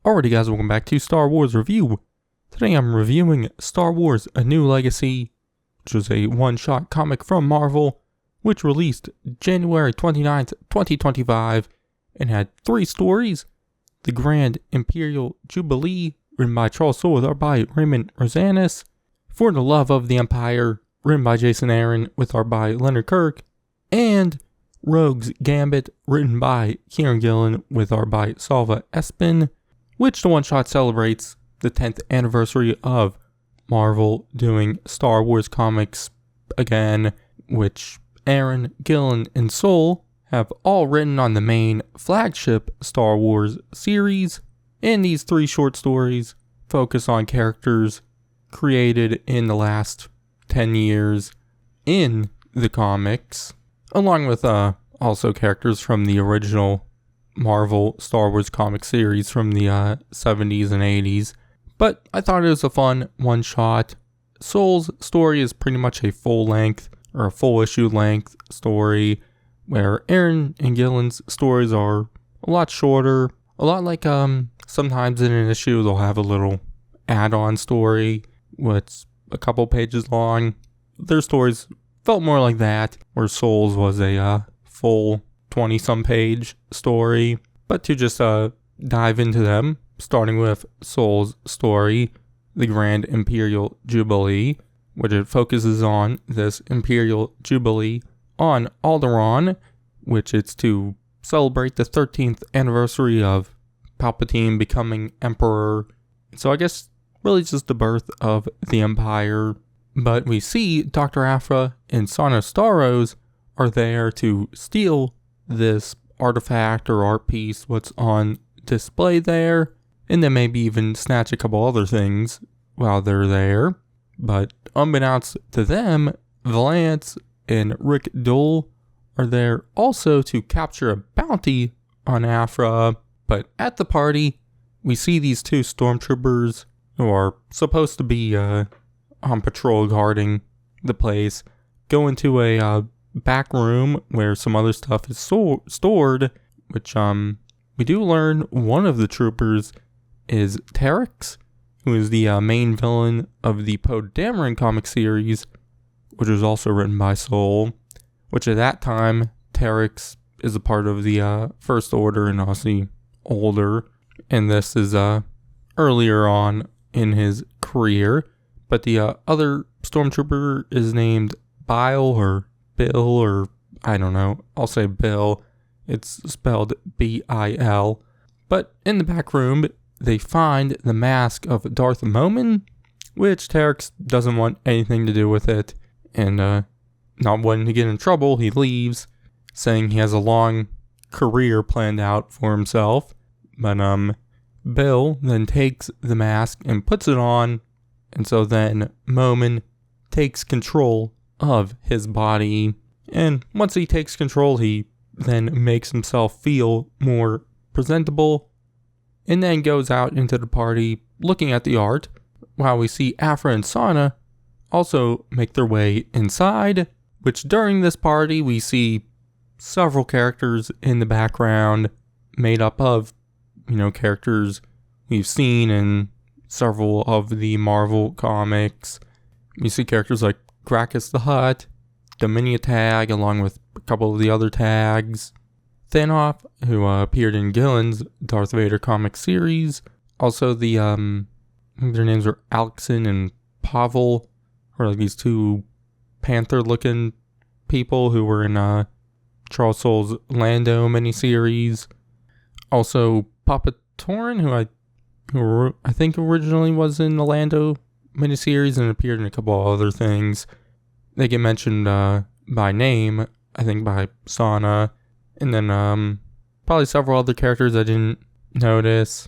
Alrighty guys, welcome back to Star Wars Review. Today I'm reviewing Star Wars A New Legacy, which was a one-shot comic from Marvel, which released January 29th, 2025, and had 3 stories. The Grand Imperial Jubilee, written by Charles Soule with art by Raymond Rosanis. For the Love of the Empire, written by Jason Aaron with art by Leonard Kirk. And Rogue's Gambit, written by Kieran Gillen with art by Salva Espin, which the one-shot celebrates the 10th anniversary of Marvel doing Star Wars comics again, which Aaron, Gillen, and Soule have all written on the main flagship Star Wars series, and these 3 short stories focus on characters created in the last 10 years in the comics, along with also characters from the original Marvel Star Wars comic series from the 70s and 80s. But I thought it was a fun one-shot. Soule's story is pretty much a full-length or a full-issue length story, where Aaron and Gillen's stories are a lot shorter. A lot like sometimes in an issue they'll have a little add-on story that's a couple pages long. Their stories felt more like that, where Soule's was a full 20-some page story. But to just dive into them, starting with Soule's story, The Grand Imperial Jubilee, which it focuses on this Imperial Jubilee on Alderaan, which it's to celebrate the 13th anniversary of Palpatine becoming Emperor. So I guess really just the birth of the Empire. But we see Dr. Aphra and Sana Starros are there to steal this artifact or art piece, what's on display there, and then maybe even snatch a couple other things while they're there. But unbeknownst to them, Valance and Rick Dole are there also to capture a bounty on Aphra. But at the party, we see these 2 stormtroopers who are supposed to be on patrol guarding the place go into a back room where some other stuff is stored, which we do learn one of the troopers is Terex, who is the main villain of the Poe Dameron comic series, which was also written by Soule, which at that time Terex is a part of the First Order and obviously older, and this is earlier on in his career. But the other stormtrooper is named Bile or Bill, or I don't know, I'll say Bill. It's spelled B-I-L. But in the back room, they find the mask of Darth Momin, which Terex doesn't want anything to do with it. And not wanting to get in trouble, he leaves, saying he has a long career planned out for himself. But Bill then takes the mask and puts it on, and so then Momin takes control of his body, and once he takes control, he then makes himself feel more presentable, and then goes out into the party looking at the art, while we see Aphra and Sana also make their way inside, which during this party we see several characters in the background made up of, characters we've seen in several of the Marvel comics. You see characters like Gracchus the Hutt, Dominia Tag, along with a couple of the other tags. Thanoff, who appeared in Gillen's Darth Vader comic series. Also the, I think their names are Alexin and Pavel, or like these 2 panther-looking people who were in Charles Soule's Lando miniseries. Also Papa Torn, who I think originally was in the Lando miniseries and appeared in a couple of other things. They get mentioned by name, I think by Sana, and then probably several other characters I didn't notice.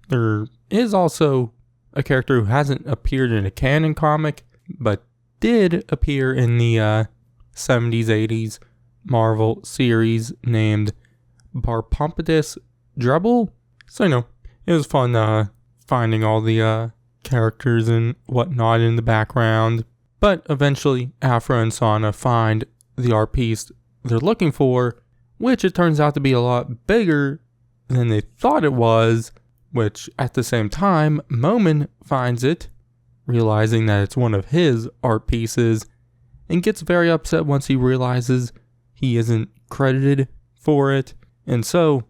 There is also a character who hasn't appeared in a canon comic, but did appear in the 70s, 80s Marvel series named Barpompidus Drebble. So, it was fun finding all the characters and whatnot in the background. But eventually, Aphra and Sana find the art piece they're looking for, which it turns out to be a lot bigger than they thought it was, which at the same time, Momin finds it, realizing that it's one of his art pieces, and gets very upset once he realizes he isn't credited for it. And so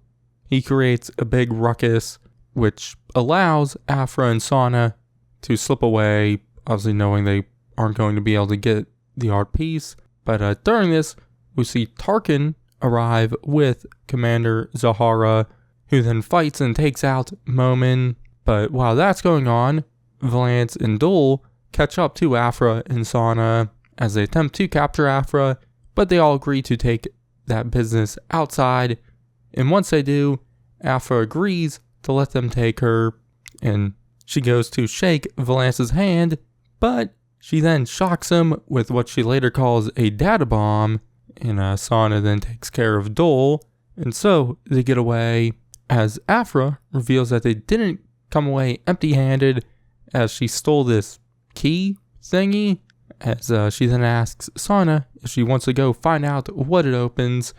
he creates a big ruckus, which allows Afra and Sana to slip away, obviously knowing they aren't going to be able to get the art piece. But during this, we see Tarkin arrive with Commander Zahara, who then fights and takes out Momin. But while that's going on, Valance and Dul catch up to Afra and Sana as they attempt to capture Afra, but they all agree to take that business outside. And once they do, Afra agrees to let them take her, and she goes to shake Valance's hand, but she then shocks him with what she later calls a data bomb, and Sana then takes care of Dul, and so they get away, as Afra reveals that they didn't come away empty-handed, as she stole this key thingy, as she then asks Sana if she wants to go find out what it opens,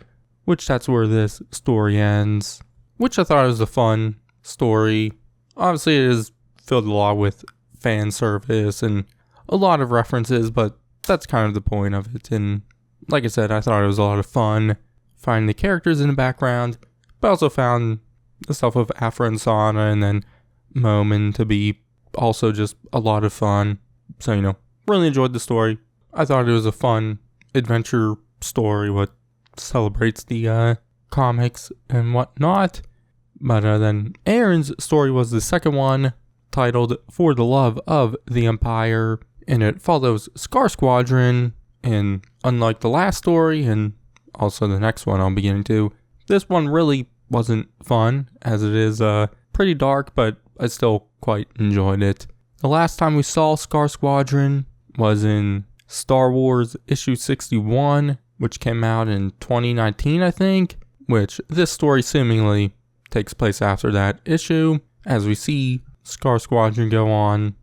which that's where this story ends, which I thought was a fun story. Obviously it is filled a lot with fan service and a lot of references, but that's kind of the point of it. And like I said, I thought it was a lot of fun finding the characters in the background, but I also found the stuff of Afra and Sana and then Momin to be also just a lot of fun. So, really enjoyed the story. I thought it was a fun adventure story, what celebrates the comics and whatnot. But then Aaron's story was the second one, titled For the Love of the Empire, and it follows Scar Squadron. And unlike the last story, and also the next one I'll be getting to, this one really wasn't fun, as it is pretty dark, but I still quite enjoyed it. The last time we saw Scar Squadron was in Star Wars issue 61, which came out in 2019, I think, which this story seemingly takes place after that issue, as we see Scar Squadron go on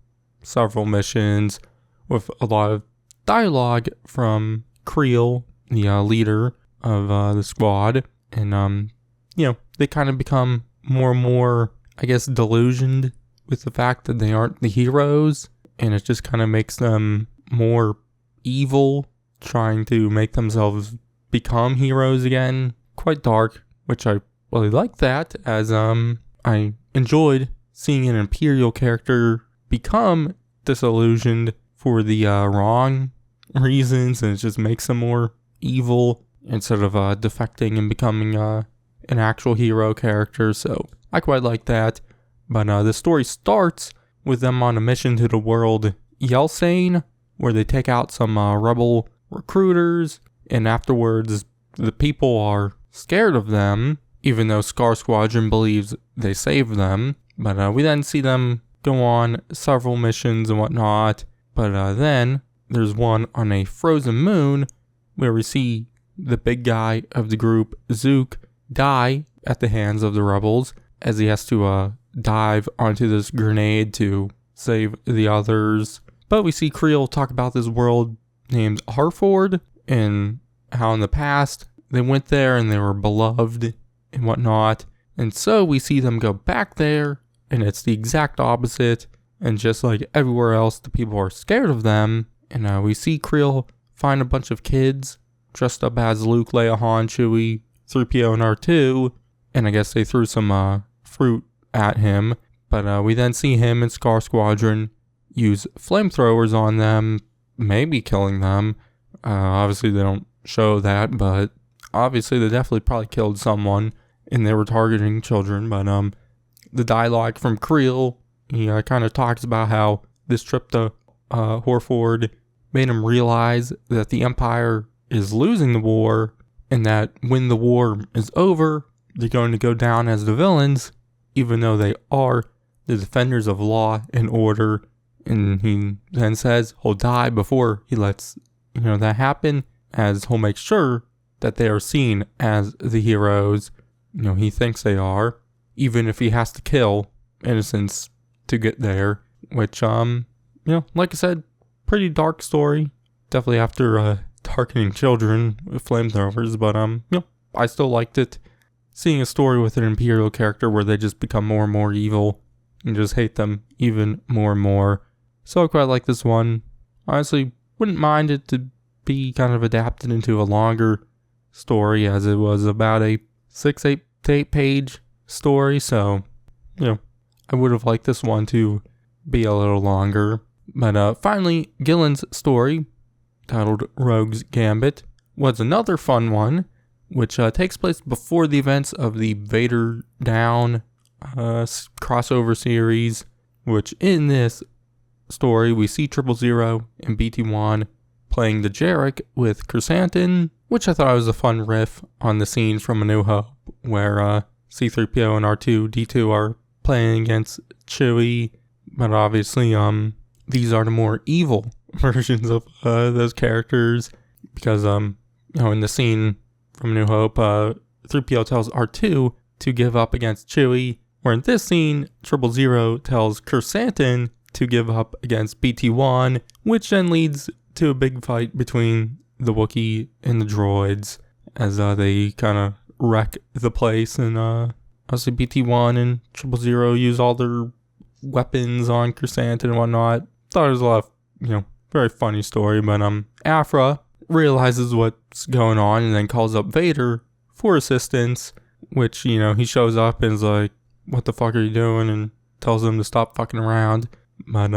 several missions with a lot of dialogue from Creel, the leader of the squad, and they kind of become more and more, I guess, delusioned with the fact that they aren't the heroes, and it just kind of makes them more evil, trying to make themselves become heroes again. Quite dark, which I really like that, as I enjoyed seeing an Imperial character become disillusioned for the wrong reasons, and it just makes them more evil instead of defecting and becoming an actual hero character. So I quite like that. But the story starts with them on a mission to the world Yelsane, where they take out some rebel recruiters, and afterwards the people are scared of them, even though Scar Squadron believes they saved them. But we then see them go on several missions and whatnot. But then there's one on a frozen moon where we see the big guy of the group, Zook, die at the hands of the rebels, as he has to dive onto this grenade to save the others. But we see Creel talk about this world named Harford, and how in the past they went there and they were beloved and whatnot. And so we see them go back there, and it's the exact opposite. And just like everywhere else, the people are scared of them. And we see Creel find a bunch of kids dressed up as Luke, Leia, Han, Chewie, 3PO, and R2. And I guess they threw some fruit at him. But we then see him and Scar Squadron use flamethrowers on them, maybe killing them. Obviously they don't show that, but obviously they definitely probably killed someone, and they were targeting children. But the dialogue from Creel, he kind of talks about how this trip to Horford made him realize that the Empire is losing the war, and that when the war is over, they're going to go down as the villains, even though they are the defenders of law and order. And he then says he'll die before he lets that happen, as he'll make sure that they are seen as the heroes he thinks they are, even if he has to kill innocents to get there. Which like I said, pretty dark story, definitely after targeting children with flamethrowers, but I still liked it. seeing a story with an Imperial character where they just become more and more evil and just hate them even more and more. So I quite like this one. Honestly, wouldn't mind it to be kind of adapted into a longer story, as it was about a 6-8 page story. So, I would have liked this one to be a little longer. But finally, Gillen's story, titled Rogue's Gambit, was another fun one, which takes place before the events of the Vader Down crossover series, which in this story we see 000 and BT1 playing the Jarek with Chrysanthemum, which I thought was a fun riff on the scene from A New Hope, where C-3PO and R2-D2 are playing against Chewie, but obviously these are the more evil versions of those characters, because in the scene from A New Hope, 3PO tells R2 to give up against Chewie, where in this scene, 000 tells Chrysanthemum to give up against BT1, which then leads to a big fight between the Wookiee and the droids, as they kind of wreck the place, and obviously BT1 and 000 use all their weapons on Chrysanthemum and whatnot. Thought it was a lot of, very funny story, but Afra realizes what's going on and then calls up Vader for assistance, which, he shows up and is like, what the fuck are you doing? And tells him to stop fucking around. But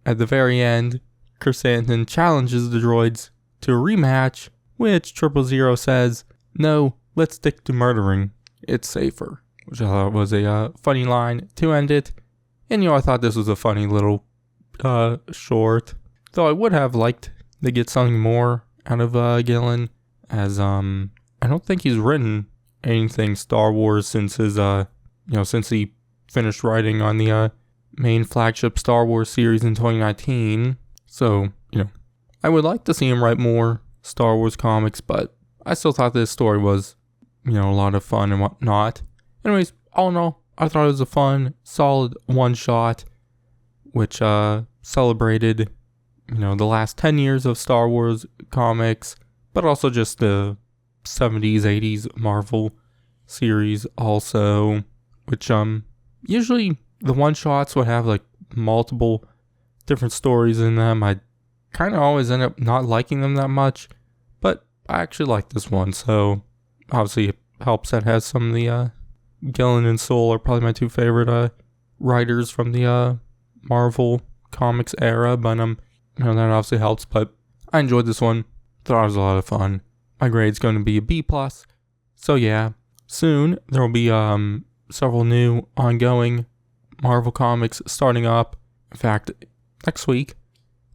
at the very end, Chrysanthemum challenges the droids to a rematch, which 000 says, no, let's stick to murdering. It's safer. Which I thought was a funny line to end it. And, I thought this was a funny little short. Though I would have liked to get something more out of Gillen, as I don't think he's written anything Star Wars since his since he finished writing on the main flagship Star Wars series in 2019. So, I would like to see him write more Star Wars comics, but I still thought this story was, a lot of fun and whatnot. Anyways, all in all, I thought it was a fun, solid one-shot, which celebrated, the last 10 years of Star Wars comics, but also just the 70s, 80s Marvel series also, which usually the one-shots would have like multiple different stories in them. I kind of always end up not liking them that much, but I actually like this one, so obviously it helps that has some of the Gillen and Soule are probably my two favorite writers from the Marvel comics era, but that obviously helps. But I enjoyed this one, thought it was a lot of fun. My grade's going to be a B+, so yeah, soon there will be several new ongoing Marvel comics starting up. In fact, next week,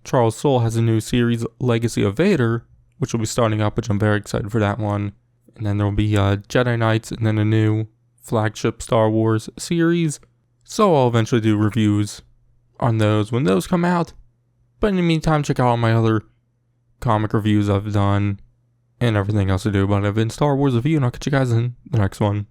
Charles Soule has a new series, Legacy of Vader, which will be starting up, which I'm very excited for that one. And then there will be Jedi Knights, and then a new flagship Star Wars series. So I'll eventually do reviews on those when those come out. But in the meantime, check out all my other comic reviews I've done and everything else I do about it in Star Wars Review, and I'll catch you guys in the next one.